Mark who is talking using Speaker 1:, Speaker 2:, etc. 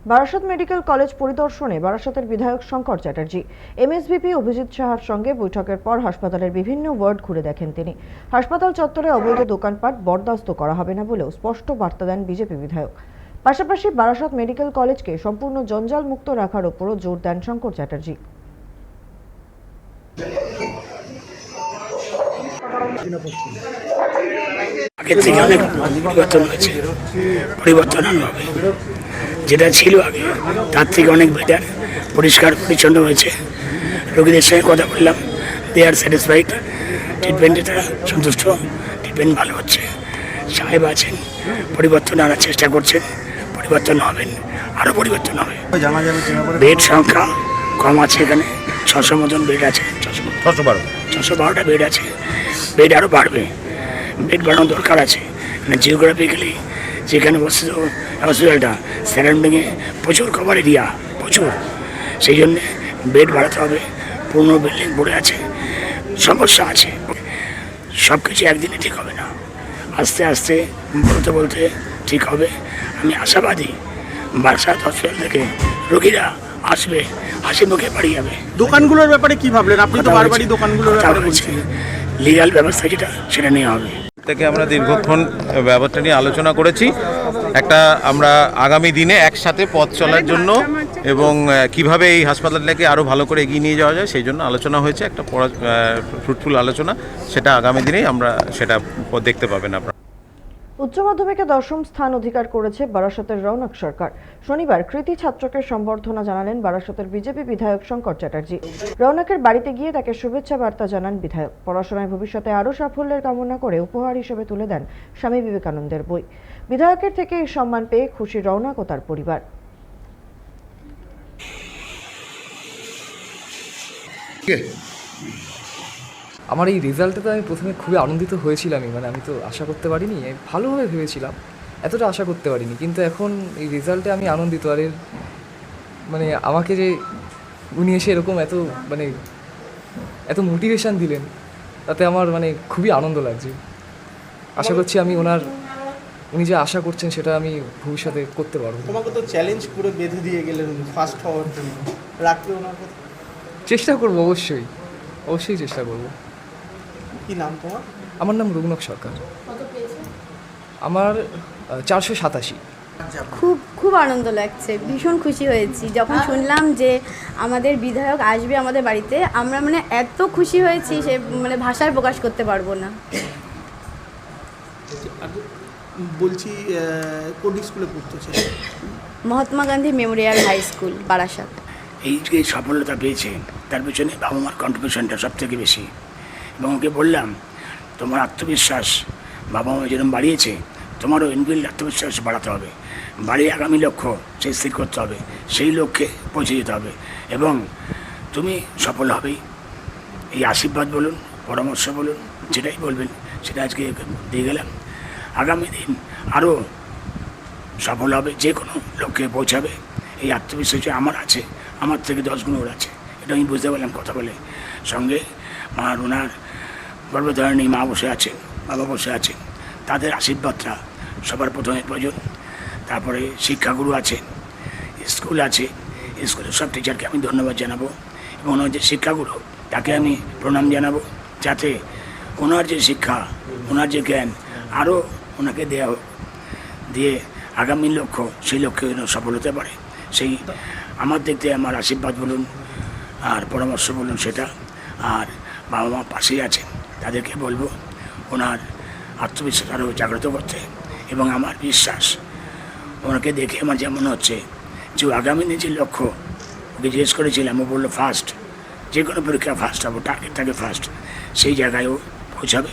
Speaker 1: Barasat medical college পরিদর্শনে বারাসতের বিধায়ক Shankar Chatterjee MSVP Abhijit সাহার সঙ্গে বৈঠকের পর হাসপাতালের বিভিন্ন ওয়ার্ড ঘুরে দেখেন তিনি। হাসপাতাল চত্বরে অবৈধ দোকানপাট বরদাস্ত করা হবে না বলেও স্পষ্ট বার্তা দেন বিজেপি বিধায়ক। পাশাপাশি বারাসত মেডিকেল কলেজকে সম্পূর্ণ জঞ্জাল মুক্ত রাখার উপরও জোর দেন শঙ্কর চ্যাটার্জি।
Speaker 2: পরিবর্তন হবে, যেটা ছিল আগে তার থেকে অনেক বেটার, পরিষ্কার পরিচ্ছন্ন হয়েছে। রোগীদের সঙ্গে কথা বললাম, দে আর স্যাটিসফাইড, ট্রিটমেন্টে তারা সন্তুষ্ট, ট্রিটমেন্ট ভালো হচ্ছে। সাহেব আছেন, পরিবর্তন আনার চেষ্টা করছেন, পরিবর্তন হবেন, আরও পরিবর্তন হবে। বেড সংখ্যা কম আছে, এখানে 600 মতন বেড আছে, 612টা বেড আছে, বেড আরও বাড়বে, বেড বাড়ানো দরকার আছে। জিওগ্রাফিক্যালি যেখানে অবস্থিত হসপিটালটা সারাউন্ডিংয়ে প্রচুর কভার এরিয়া, প্রচুর, সেই জন্যে বেড বাড়াতে হবে। পুরনো বিল্ডিং পড়ে আছে, সমস্যা আছে, সব কিছু একদিনে ঠিক হবে না, আস্তে আস্তে বলতে বলতে ঠিক হবে। আমি আশাবাদী বারাসত হসপিটাল থেকে রোগীরা আসবে, হাসি মুখে বাড়ি যাবে।
Speaker 3: দোকানগুলোর ব্যাপারে কি ভাবলেন আপনি? তো বারবারই দোকানগুলোর ব্যাপারে বলছেন,
Speaker 2: লিগাল ব্যবস্থা যেটা সেটা নেওয়া হবে।
Speaker 4: থেকে আমরা দীর্ঘক্ষণ ব্যাপারটা নিয়ে আলোচনা করেছি। একটা আমরা আগামী দিনে একসাথে পথ চলার জন্য এবং কিভাবে এই হাসপাতালটাকে আরও ভালো করে এগিয়ে নিয়ে যাওয়া যায় সেই জন্য আলোচনা হয়েছে, একটা ফ্রুটফুল আলোচনা। সেটা আগামী দিনেই আমরা সেটা দেখতে পাবেন আপনারা।
Speaker 1: উচ্চ মাধ্যমিকে 10ম স্থান অধিকার করেছে বারাসতের রৌনক সরকার। শনিবার কৃতি ছাত্রকে সম্বর্ধনা জানালেন বারাসতের বিজেপি বিধায়ক শঙ্কর চ্যাটার্জি। রৌনকের বাড়িতে গিয়ে তাকে শুভেচ্ছা বার্তা জানান বিধায়ক। পড়াশোনায় ভবিষ্যতে আরও সাফল্যের কামনা করে উপহার হিসেবে তুলে দেন স্বামী বিবেকানন্দের বই। বিধায়কের থেকে এই সম্মান পেয়ে খুশি রৌনক ও তার পরিবার।
Speaker 5: আমার এই রেজাল্টে তো আমি প্রথমে খুবই আনন্দিত হয়েছিলামই, আমি তো আশা করতে পারিনি, ভালোভাবে ভেবেছিলাম, এতটা আশা করতে পারিনি, কিন্তু এখন এই রেজাল্টে আমি আনন্দিত। আর এর আমাকে যে উনি এসে এরকম এত মোটিভেশান দিলেন, তাতে আমার খুবই আনন্দ লাগছে। আশা করছি উনি যে আশা করছেন সেটা আমি ভবিষ্যতে করতে পারবো।
Speaker 3: তোমাকে তো চ্যালেঞ্জ করে বেঁধে দিয়ে গেলেন ফার্স্ট হওয়ার জন্য, রাখবে ওনার কথা?
Speaker 5: চেষ্টা করবো, অবশ্যই চেষ্টা করবো।
Speaker 3: কি নাম তোমার?
Speaker 5: আমার নাম রৌনক সরকার। আমার 487।
Speaker 6: খুব আনন্দ লাগছে, ভীষণ খুশি হয়েছি যখন শুনলাম যে আমাদের বিধায়ক আসবে আমাদের বাড়িতে। আমরা এত খুশি হয়েছি, সে ভাষায় প্রকাশ করতে পারবো না।
Speaker 3: বলছি কোন স্কুলে পড়তেছে?
Speaker 6: Mahatma Gandhi memorial high school, Barasat.
Speaker 2: এই যে সফলতা পেয়েছে তার পেছনে বাবা মার কন্ট্রিবিউশনটা সব থেকে বেশি। এবং ওকে বললাম, তোমার আত্মবিশ্বাস বাবা মা যেরকম বাড়িয়েছে, তোমারও ইনবিল্ড আত্মবিশ্বাস বাড়াতে হবে, বাড়ির আগামী লক্ষ্য সেই স্থির করতে হবে, সেই লক্ষ্যে পৌঁছে যেতে হবে এবং তুমি সফল হবেই। এই আশীর্বাদ বলুন, পরামর্শ বলুন, যেটাই বলবেন সেটা আজকে দিয়ে গেলাম। আগামী দিন আরও সফল হবে, যে কোনো লক্ষ্যে পৌঁছাবে, এই আত্মবিশ্বাস আমার আছে, আমার থেকে 10 গুণ ওর আছে, এটা আমি বুঝতে পারলাম কথা বলে। সঙ্গে ওনার গর্ভধারিণী মা বসে আছেন, বাবা বসে আছেন, তাদের আশীর্বাদটা সবার প্রথমে প্রয়োজন। তারপরে শিক্ষাগুরু আছেন, স্কুল আছে, স্কুলের সব টিচারকে আমি ধন্যবাদ জানাবো এবং ওনার যে শিক্ষাগুরু তাকে আমি প্রণাম জানাবো, যাতে ওনার যে শিক্ষা, ওনার যে জ্ঞান আরও ওনাকে দেওয়া হোক, দিয়ে আগামী লক্ষ্য সেই লক্ষ্যে সফল হতে পারে। সেই আমার দিক থেকে আমার আশীর্বাদ বলুন আর পরামর্শ বলুন সেটা। আর বাবা মা পাশেই আছেন, তাদেরকে বলবো ওনার আত্মবিশ্বাস আরও জাগ্রত করতে। এবং আমার বিশ্বাস, ওনাকে দেখে আমার যেমন হচ্ছে যে আগামী যে লক্ষ্য, ওকে জিজ্ঞেস করেছিলাম, ও বললো ফার্স্ট, যে কোনো পরীক্ষা ফার্স্ট হবো, টার্গেট থাকে ফার্স্ট, সেই জায়গায় ও পৌঁছাবে।